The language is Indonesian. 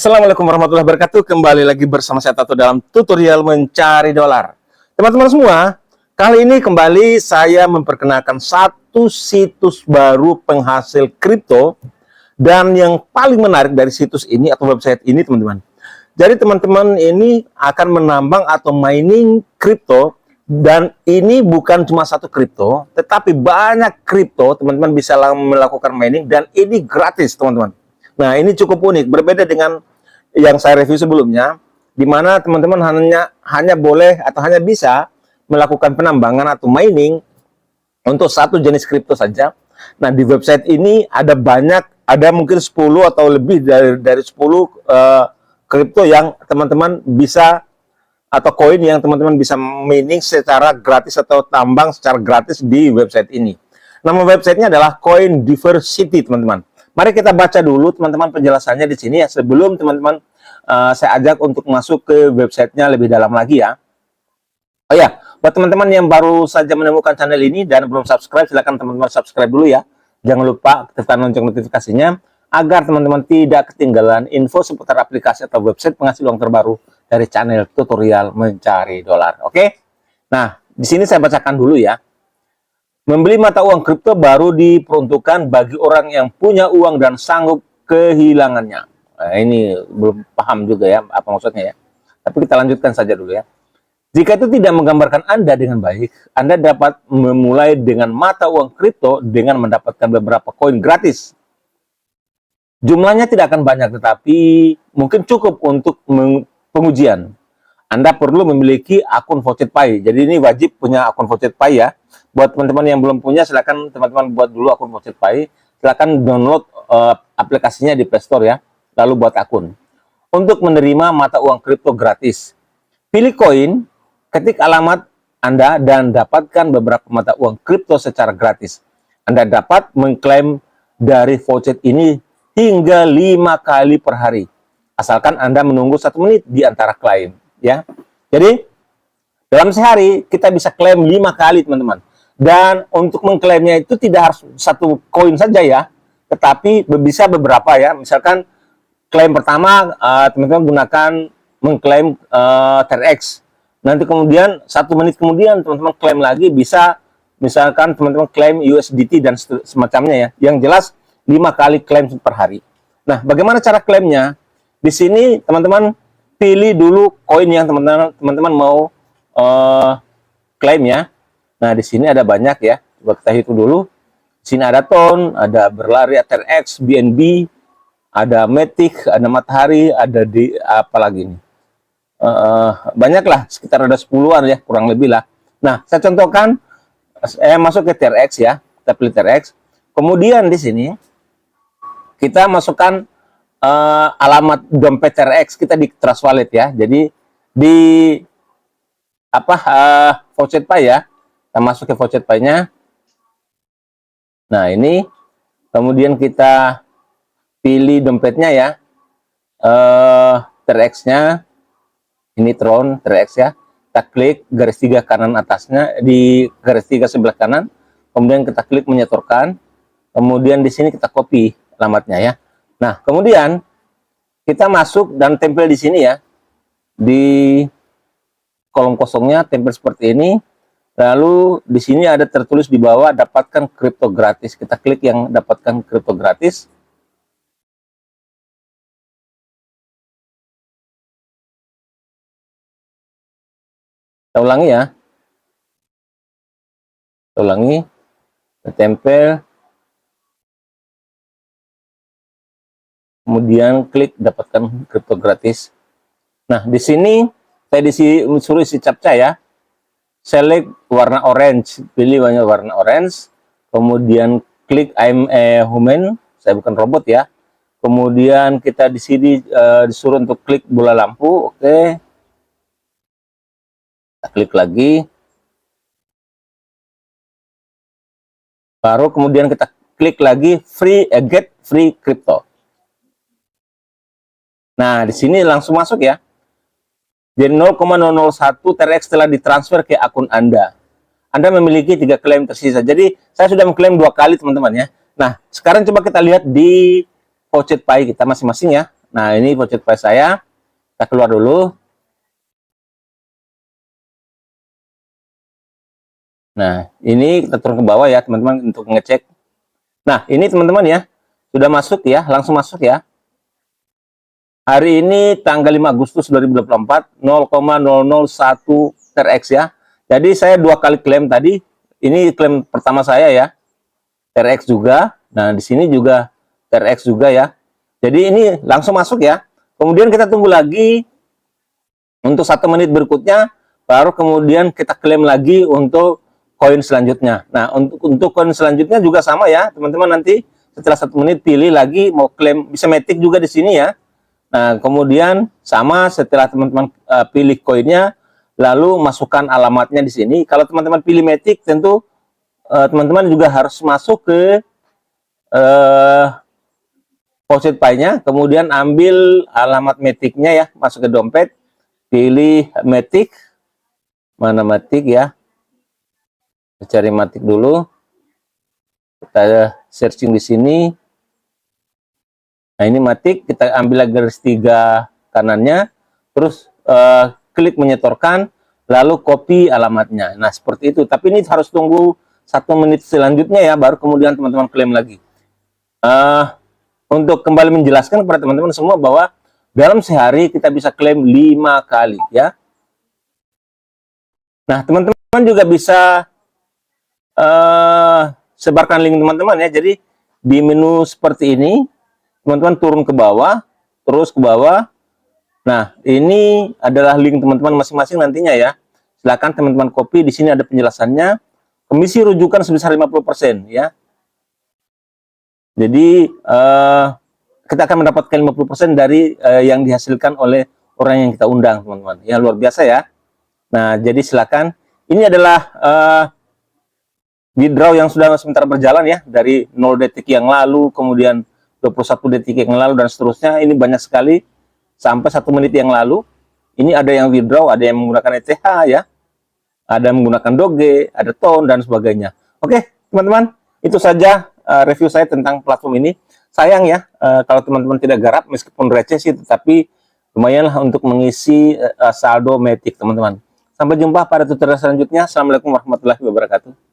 Assalamualaikum warahmatullahi wabarakatuh. Kembali lagi bersama saya Tato dalam tutorial mencari dolar. Teman-teman semua, kali ini kembali saya memperkenalkan satu situs baru penghasil kripto. Dan yang paling menarik dari situs ini atau website ini, teman-teman. Jadi teman-teman ini akan menambang atau mining kripto. Dan ini bukan cuma satu kripto, tetapi banyak kripto teman-teman bisa melakukan mining. Dan ini gratis, teman-teman. Nah, ini cukup unik, berbeda dengan yang saya review sebelumnya, di mana teman-teman hanya boleh atau hanya bisa melakukan penambangan atau mining untuk satu jenis kripto saja. Nah, di website ini ada banyak, ada mungkin 10 atau lebih dari 10 kripto yang teman-teman bisa, atau koin yang teman-teman bisa mining secara gratis atau tambang secara gratis di website ini. Nama websitenya adalah Coin Diversity, teman-teman. Mari kita baca dulu teman-teman penjelasannya di sini ya, sebelum teman-teman saya ajak untuk masuk ke websitenya lebih dalam lagi ya. Oh ya, buat teman-teman yang baru saja menemukan channel ini dan belum subscribe, silakan teman-teman subscribe dulu ya. Jangan lupa aktifkan lonceng notifikasinya agar teman-teman tidak ketinggalan info seputar aplikasi atau website penghasil uang terbaru dari channel tutorial mencari dolar. Oke? Nah, di sini saya bacakan dulu ya. Membeli mata uang kripto baru diperuntukkan bagi orang yang punya uang dan sanggup kehilangannya. Nah, ini belum paham juga ya apa maksudnya ya. Tapi kita lanjutkan saja dulu ya. Jika itu tidak menggambarkan Anda dengan baik, Anda dapat memulai dengan mata uang kripto dengan mendapatkan beberapa koin gratis. Jumlahnya tidak akan banyak, tetapi mungkin cukup untuk pengujian. Anda perlu memiliki akun VouchedPay. Jadi ini wajib punya akun VouchedPay ya. Buat teman-teman yang belum punya, silakan teman-teman buat dulu akun VouchedPay. Silakan download aplikasinya di Play Store ya. Lalu buat akun. Untuk menerima mata uang kripto gratis, pilih koin, ketik alamat Anda dan dapatkan beberapa mata uang kripto secara gratis. Anda dapat mengklaim dari voucher ini hingga 5 kali per hari. Asalkan Anda menunggu 1 menit di antara klaim. Ya, jadi dalam sehari kita bisa klaim 5 kali, teman-teman. Dan untuk mengklaimnya itu tidak harus satu koin saja ya, tetapi bisa beberapa ya. Misalkan klaim pertama teman-teman gunakan mengklaim TRX. Nanti kemudian 1 menit kemudian teman-teman klaim lagi, bisa misalkan teman-teman klaim USDT dan semacamnya ya. Yang jelas 5 kali klaim per hari. Nah, bagaimana cara klaimnya? Di sini teman-teman pilih dulu koin yang teman-teman mau klaim ya. Nah, di sini ada banyak ya. Coba kita hitung dulu. Di sini ada TON, ada Berlari, TRX, BNB, ada Matic, ada Matahari, ada di apa lagi nih? Banyak lah, sekitar ada 10-an ya, kurang lebih lah. Nah, saya contohkan, saya masuk ke TRX ya. Kita pilih TRX. Kemudian di sini kita masukkan alamat dompet TRX kita di Trust Wallet ya. Jadi di VouchedPay ya. Kita masuk ke VouchedPay-nya. Nah, ini kemudian kita pilih dompetnya ya. TRX-nya ini Tron TRX ya. Kita klik garis 3 kanan atasnya, di garis 3 sebelah kanan. Kemudian kita klik menyetorkan. Kemudian di sini kita copy alamatnya ya. Nah, kemudian kita masuk dan tempel di sini ya. Di kolom kosongnya tempel seperti ini. Lalu di sini ada tertulis di bawah dapatkan kripto gratis. Kita klik yang dapatkan kripto gratis. Kita ulangi ya. Kita ulangi. Kita tempel. Kemudian klik dapatkan kripto gratis. Nah, di sini saya disuruh isi captcha ya. Select warna orange, pilih warna orange. Kemudian klik I'm a human, saya bukan robot ya. Kemudian kita di sini disuruh untuk klik bola lampu, oke. Kita klik lagi. Baru kemudian kita klik lagi get free crypto. Nah, di sini langsung masuk ya. Jadi 0,001 TRX telah ditransfer ke akun Anda. Anda memiliki 3 klaim tersisa. Jadi saya sudah mengklaim 2 kali, teman-teman ya. Nah, sekarang coba kita lihat di VouchedPay kita masing-masing ya. Nah, ini voucher pay saya. Kita keluar dulu. Nah, ini kita turun ke bawah ya, teman-teman, untuk ngecek. Nah, ini teman-teman ya, sudah masuk ya, langsung masuk ya. Hari ini tanggal 5 Agustus 2024, 0,001 TRX ya. Jadi saya 2 kali klaim tadi. Ini klaim pertama saya ya. TRX juga. Nah, di sini juga TRX juga ya. Jadi ini langsung masuk ya. Kemudian kita tunggu lagi untuk 1 menit berikutnya, baru kemudian kita klaim lagi untuk koin selanjutnya. Nah, untuk koin selanjutnya juga sama ya, teman-teman. Nanti setelah 1 menit pilih lagi mau klaim, bisa matic juga di sini ya. Nah, kemudian sama setelah teman-teman pilih koinnya, lalu masukkan alamatnya di sini. Kalau teman-teman pilih matic, tentu teman-teman juga harus masuk ke Faucet Pay-nya, kemudian ambil alamat maticnya ya, masuk ke dompet, pilih matic, mana matic ya. Cari matic dulu, kita searching di sini. Nah, ini matic, kita ambil garis 3 kanannya, terus klik menyetorkan, lalu copy alamatnya. Nah, seperti itu. Tapi ini harus tunggu 1 menit selanjutnya ya, baru kemudian teman-teman klaim lagi. Untuk kembali menjelaskan kepada teman-teman semua bahwa dalam sehari kita bisa klaim 5 kali ya. Nah, teman-teman juga bisa sebarkan link teman-teman ya. Jadi di menu seperti ini, teman-teman turun ke bawah, terus ke bawah. Nah, ini adalah link teman-teman masing-masing nantinya ya. Silakan teman-teman copy, di sini ada penjelasannya. Komisi rujukan sebesar 50% ya. Jadi kita akan mendapatkan 50% dari yang dihasilkan oleh orang yang kita undang, teman-teman. Ya, luar biasa ya. Nah, jadi silakan. Ini adalah withdraw yang sudah sebentar berjalan ya, dari 0 detik yang lalu, kemudian 21 detik yang lalu, dan seterusnya. Ini banyak sekali, sampai 1 menit yang lalu. Ini ada yang withdraw, ada yang menggunakan ETH ya, ada yang menggunakan Doge, ada Ton, dan sebagainya. Oke, teman-teman, itu saja review saya tentang platform ini. Sayang ya, kalau teman-teman tidak garap, meskipun receh sih, tetapi lumayanlah untuk mengisi saldo matic, teman-teman. Sampai jumpa pada tutorial selanjutnya. Assalamualaikum warahmatullahi wabarakatuh.